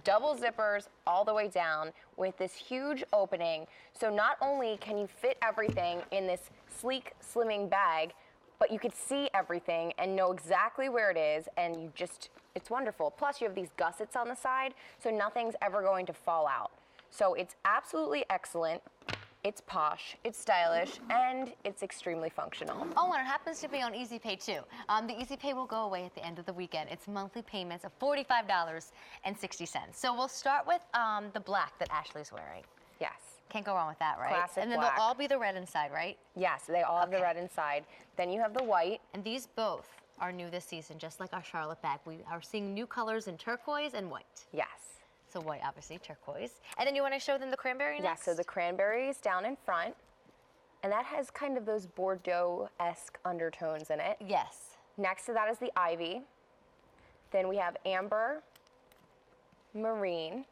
double zippers all the way down with this huge opening. So not only can you fit everything in this sleek, slimming bag, but you could see everything and know exactly where it is, and it's wonderful. Plus you have these gussets on the side, so nothing's ever going to fall out. So it's absolutely excellent. It's posh, it's stylish, and it's extremely functional. Oh, and it happens to be on Easy Pay too. The Easy Pay will go away at the end of the weekend. It's monthly payments of $45.60. So we'll start with the black that Ashley's wearing. Yes. Can't go wrong with that, right? Classic And then black. they'll all be the red inside, right? Yes, they all have the red inside. Then you have the white. And these both are new this season, just like our Charlotte bag. We are seeing new colors in turquoise and white. Yes. So white, obviously, turquoise. And then you want to show them the cranberry next? Yeah, so the cranberry is down in front, and that has kind of those Bordeaux-esque undertones in it. Yes. Next to that is the ivy. Then we have amber, marine,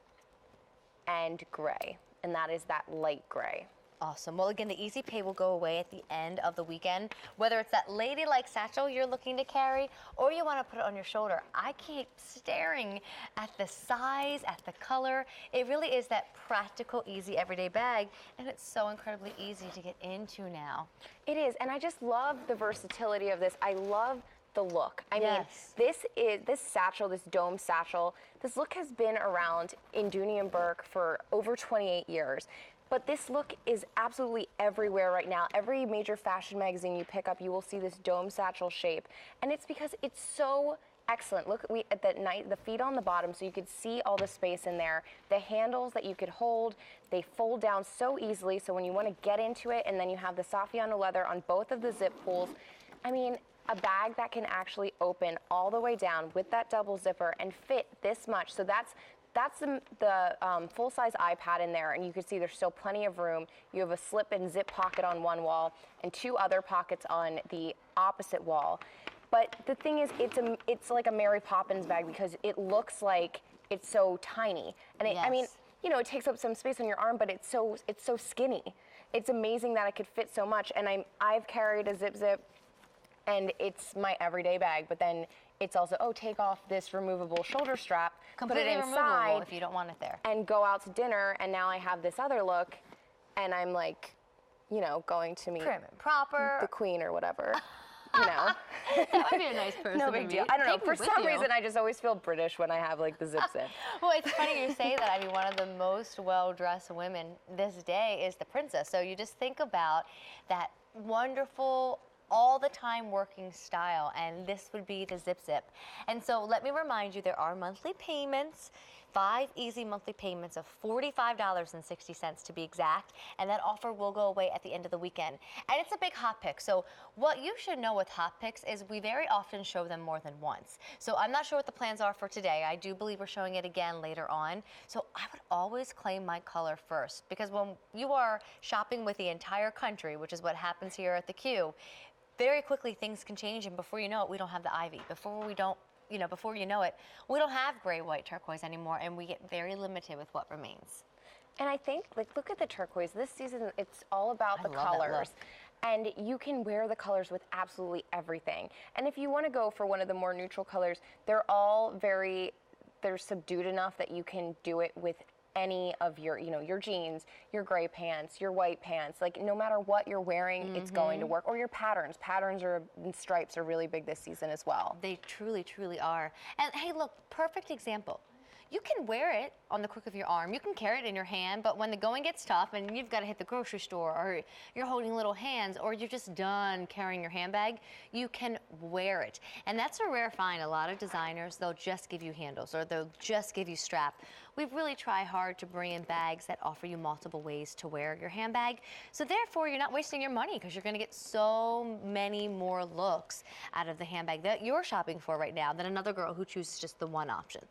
and gray, and that is that light gray. Awesome. Well, again, the Easy Pay will go away at the end of the weekend. Whether it's that ladylike satchel you're looking to carry or you want to put it on your shoulder, I keep staring at the size, at the color. It really is that practical, easy, everyday bag, and it's so incredibly easy to get into now. It is, and I just love the versatility of this. I love the look. I mean, this satchel, this dome satchel, this look has been around in Dooney and Bourke for over 28 years. But this look is absolutely everywhere right now. Every major fashion magazine you pick up, you will see this dome satchel shape. And it's because it's so excellent. Look at the feet on the bottom, so you could see all the space in there. The handles that you could hold, they fold down so easily, so when you want to get into it, and then you have the Saffiano leather on both of the zip pulls. I mean, a bag that can actually open all the way down with that double zipper and fit this much. So that's the full-size iPad in there, and you can see there's still plenty of room. You have a slip and zip pocket on one wall and two other pockets on the opposite wall. But the thing is, it's like a Mary Poppins bag because it looks like it's so tiny. And I mean, you know, it takes up some space on your arm, but it's so skinny. It's amazing that it could fit so much. And I've carried a zip, and it's my everyday bag, but then it's also, take off this removable shoulder strap, completely put it inside, removable if you don't want it there, and go out to dinner, and now I have this other look, and I'm like, you know, going to meet prim and proper, the queen or whatever, you know. That would be a nice person. No big deal. I don't know, for some reason I just always feel British when I have like the zip. Well, it's funny you say that. I mean, one of the most well-dressed women this day is the princess. So you just think about that wonderful, all the time working style, and this would be the zip. And so let me remind you, there are monthly payments, 5 easy monthly payments of $45.60 to be exact, and that offer will go away at the end of the weekend. And it's a big hot pick. So what you should know with hot picks is we very often show them more than once. So I'm not sure what the plans are for today. I do believe we're showing it again later on. So I would always claim my color first, because when you are shopping with the entire country, which is what happens here at the Q, very quickly things can change, and before you know it, we don't have the ivy. Before you know it, we don't have gray, white, turquoise anymore, and we get very limited with what remains. And I think, like, look at the turquoise. This season, it's all about the colors. And you can wear the colors with absolutely everything. And if you want to go for one of the more neutral colors, they're all they're subdued enough that you can do it with any of your, your jeans, your gray pants, your white pants. Like, no matter what you're wearing, it's going to work. Or your patterns. Patterns and stripes are really big this season as well. They truly, truly are. And hey, look, perfect example. You can wear it on the crook of your arm. You can carry it in your hand, but when the going gets tough and you've got to hit the grocery store, or you're holding little hands, or you're just done carrying your handbag, you can wear it. And that's a rare find. A lot of designers, they'll just give you handles, or they'll just give you strap. We really try hard to bring in bags that offer you multiple ways to wear your handbag. So therefore, you're not wasting your money, because you're going to get so many more looks out of the handbag that you're shopping for right now than another girl who chooses just the one option.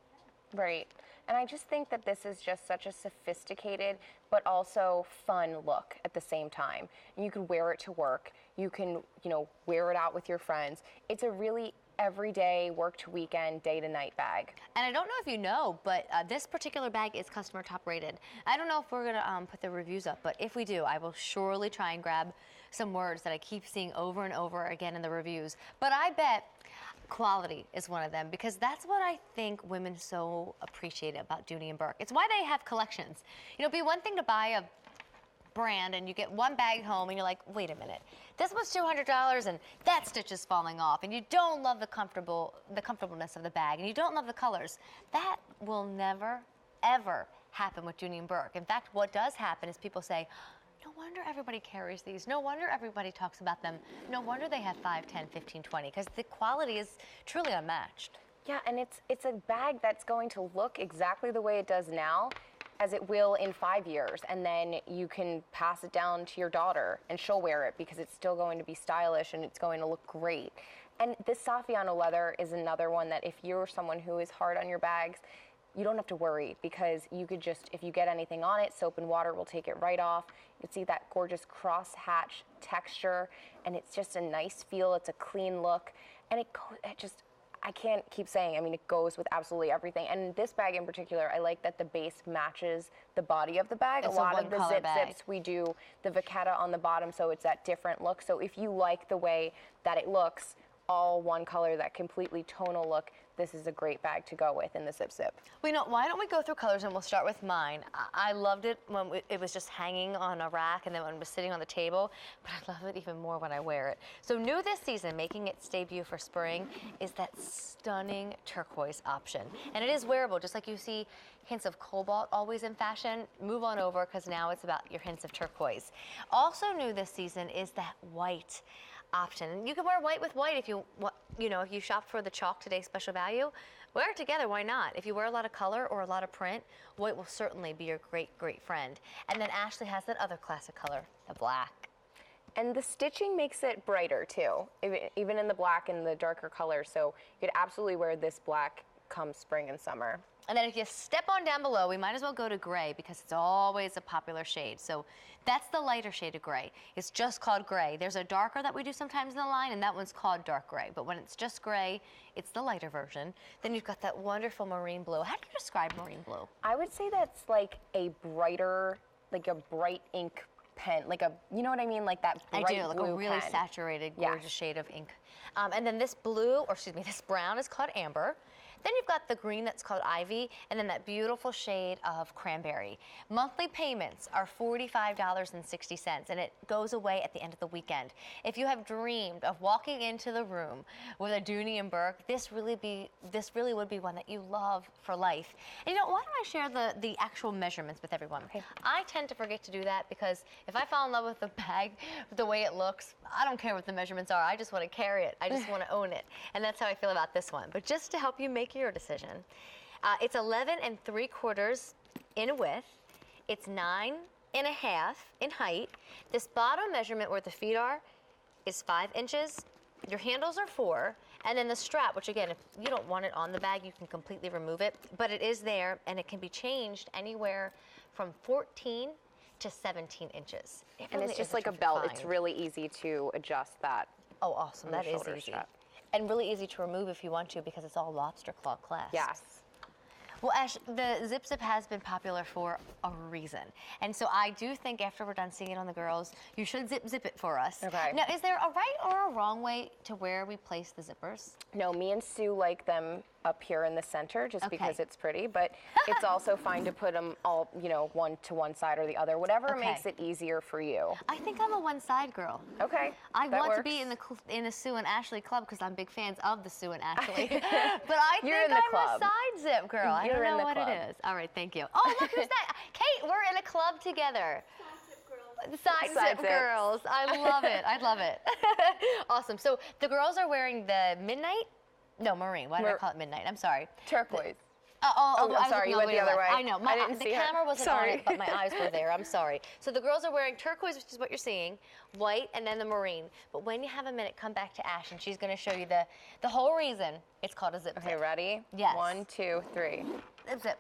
Right. And I just think that this is just such a sophisticated but also fun look at the same time. And you can wear it to work. You can, wear it out with your friends. It's a really everyday, work to weekend, day to night bag. And I don't know if you know, but this particular bag is customer top rated. I don't know if we're gonna put the reviews up, but if we do, I will surely try and grab some words that I keep seeing over and over again in the reviews. But I bet Quality is one of them, because that's what I think women so appreciate about Dooney and Bourke. It's why they have collections. You know, it'd be one thing to buy a brand and you get one bag home and you're like, wait a minute, this was $200 and that stitch is falling off, and you don't love the comfortableness of the bag, and you don't love the colors. That will never, ever happen with Dooney and Bourke. In fact, what does happen is people say, no wonder everybody carries these. No wonder everybody talks about them. No wonder they have 5, 10, 15, 20, because the quality is truly unmatched. Yeah, and it's a bag that's going to look exactly the way it does now as it will in 5 years. And then you can pass it down to your daughter and she'll wear it because it's still going to be stylish and it's going to look great. And this Saffiano leather is another one that if you're someone who is hard on your bags, you don't have to worry, because you could just, if you get anything on it, soap and water will take it right off. You can see that gorgeous cross-hatch texture, and it's just a nice feel. It's a clean look, and it just, I can't keep saying, I mean, it goes with absolutely everything. And this bag in particular, I like that the base matches the body of the bag. It's a lot of the one-color bag. zips, we do the vacchetta on the bottom, so it's that different look. So if you like the way that it looks, all one color, that completely tonal look, this is a great bag to go with in the Zip Zip. Well, you know, why don't we go through colors, and we'll start with mine. I loved it when it was just hanging on a rack, and then when it was sitting on the table, but I love it even more when I wear it. So new this season, making its debut for spring, is that stunning turquoise option. And it is wearable, just like you see hints of cobalt always in fashion. Move on over, because now it's about your hints of turquoise. Also new this season is that white option. You can wear white with white if you know, if you shop for the chalk today special value, wear it together, why not? If you wear a lot of color or a lot of print, white will certainly be your great friend. And then Ashley has that other classic color, the black. And the stitching makes it brighter too, even in the black and the darker colors. So you could absolutely wear this black come spring and summer. And then if you step on down below, we might as well go to gray, because it's always a popular shade. So that's the lighter shade of gray. It's just called gray. There's a darker that we do sometimes in the line, and that one's called dark gray. But when it's just gray, it's the lighter version. Then you've got that wonderful marine blue. How do you describe marine blue? I would say that's like a brighter, like a bright ink pen, like a, you know what I mean? Like that bright I do, like blue a really pen. saturated, gorgeous shade of ink. And then this this brown is called amber. Then you've got the green that's called ivy, and then that beautiful shade of cranberry. Monthly payments are $45.60, and it goes away at the end of the weekend. If you have dreamed of walking into the room with a Dooney and Bourke, this really would be one that you love for life. And you know, why don't I share the actual measurements with everyone? Okay. I tend to forget to do that, because if I fall in love with the bag, the way it looks, I don't care what the measurements are. I just want to carry it. I just want to own it. And that's how I feel about this one. But just to help you make your decision, it's 11 3/4 in width. It's 9 1/2 in height. This bottom measurement where the feet are is 5 inches. Your handles are 4. And then the strap, which again, if you don't want it on the bag, you can completely remove it. But it is there, and it can be changed anywhere from 14 to 17 inches. And it's just like a belt. It's really easy to adjust that. Oh, awesome. That is easy. Strap. And really easy to remove if you want to, because it's all lobster claw clasp. Yes. Well, Ash, the Zip Zip has been popular for a reason. And so I do think after we're done seeing it on the girls, you should zip it for us. Okay. Now, is there a right or a wrong way to where we place the zippers? No, me and Sue like them up here in the center just Okay. because it's pretty, but it's also fine to put them all, you know, one to one side or the other, whatever Okay. makes it easier for you. I think I'm a one-side girl. Okay. I that want to works. be in the Sue and Ashley club, because I'm big fans of the Sue and Ashley. But I You're think in the I'm club. a side zip girl. I You're don't in know the what club. it is. All right, thank you. Oh, look who's that? Kate, we're in a club together. Side Side zip zips. girls. I love it. I love it. Awesome. So the girls are wearing the midnight? No, marine. Why did I call it midnight? I'm sorry. Turquoise. I'm sorry, you went the other way. I know. I didn't the see her. camera wasn't Sorry. on it, but my eyes were there. I'm sorry. So the girls are wearing turquoise, which is what you're seeing, white, and then the marine. But when you have a minute, come back to Ash, and she's going to show you the whole reason it's called a zip Okay, zip. ready? Yes. 1, 2, 3. Zip zip.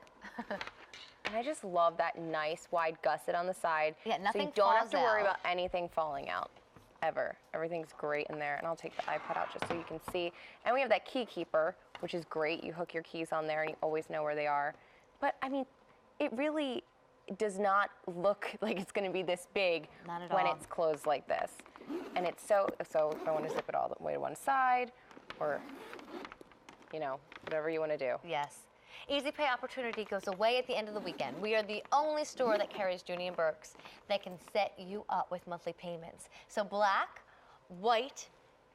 And I just love that nice wide gusset on the side. Yeah, nothing So you don't have to falls worry out. about anything falling out, ever. Everything's great in there. And I'll take the iPad out just so you can see. And we have that key keeper, which is great. You hook your keys on there and you always know where they are. But I mean, it really does not look like it's going to be this big Not at when all. it's closed like this. And it's so if I want to zip it all the way to one side or, you know, whatever you want to do. Yes. Easy pay opportunity goes away at the end of the weekend. We are the only store that carries Dooney and Bourke's that can set you up with monthly payments. So black, white,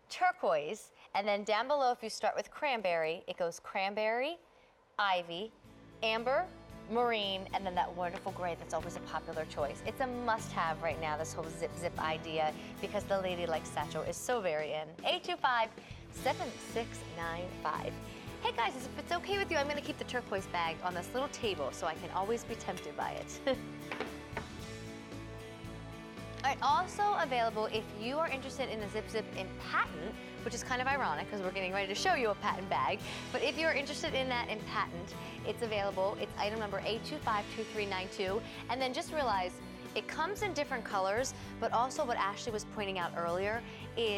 turquoise, and then down below, if you start with cranberry, it goes cranberry, ivy, amber, marine, and then that wonderful gray that's always a popular choice. It's a must-have right now, this whole zip idea, because the ladylike satchel is so very in. 825-7695. Hey guys, if it's okay with you, I'm gonna keep the turquoise bag on this little table so I can always be tempted by it. All right, also available if you are interested in the Zip Zip in patent, which is kind of ironic because we're getting ready to show you a patent bag, but if you're interested in that in patent, it's available. It's item number 8252392, and then just realize it comes in different colors, but also what Ashley was pointing out earlier is